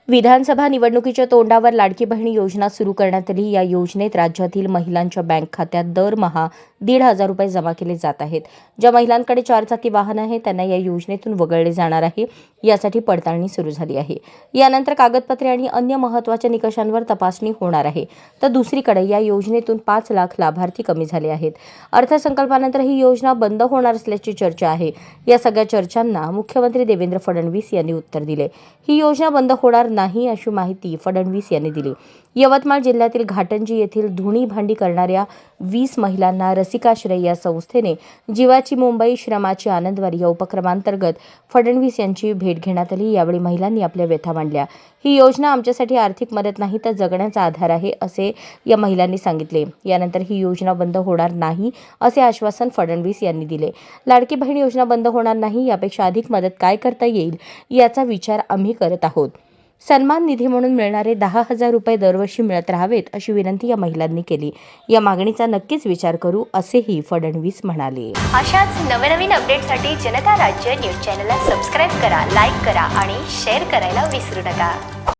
विधानसभा निवडणुकीच्या तोंडावर लाडकी बहीण योजना सुरू करण्यात आली। या योजनेत राज्यातील महिलांच्या बँक खात्यात दरमहा 1,500 रुपये जमा केले जात आहेत। ज्या महिलांकडे 4 चाकी वाहन आहे त्यांना या योजनेतून वगळले जाणार आहे। यासाठी पडताळणी सुरू झाली आहे। यानंतर कागदपत्रे आणि अन्य महत्त्वाच्या निकषांवर तपासणी होणार आहे। तर दुसरीकडे या योजनेतून 5 लाख लाभार्थी कमी झाले आहेत। अर्थसंकल्पानंतर ही योजना बंद होणार असल्याची चर्चा आहे। या सगळ्या चर्चांना मुख्यमंत्री देवेंद्र फडणवीस यांनी उत्तर दिले। ही योजना बंद होणार नाही अशी माहिती फडणवीस यांनी दिली। यवतमाळ जिल्ह्यातील घाटंजी येथील धुणी भांडी करणाऱ्या 20 महिलांना रसिकाश्रय या संस्थेने जीवाची मुंबई श्रमाची आनंदवारी या उपक्रमांतर्गत फडणवीस यांची भेट घेण्यात आली। यावेळी महिलांनी आपल्या व्यथा मांडल्या। ही योजना आमच्यासाठी आर्थिक मदत नाही तर जगण्याचा आधार आहे असे या महिलांनी सांगितले। यानंतर ही योजना बंद होणार नाही असे आश्वासन फडणवीस यांनी दिले। लाडकी बहीण योजना बंद होणार नाही, यापेक्षा अधिक मदत काय करता येईल याचा विचार आम्ही करत आहोत। सन्मान निधी म्हणून मिळणारे 10,000 रुपये दरवर्षी मिळत राहावेत अशी विनंती या महिलांनी केली। या मागणीचा नक्कीच विचार करू असेही फडणवीस म्हणाले। अशाच नवनवीन अपडेटसाठी जनता राज्य न्यूज चॅनलला सबस्क्राईब करा, लाईक करा आणि शेअर करायला विसरू नका।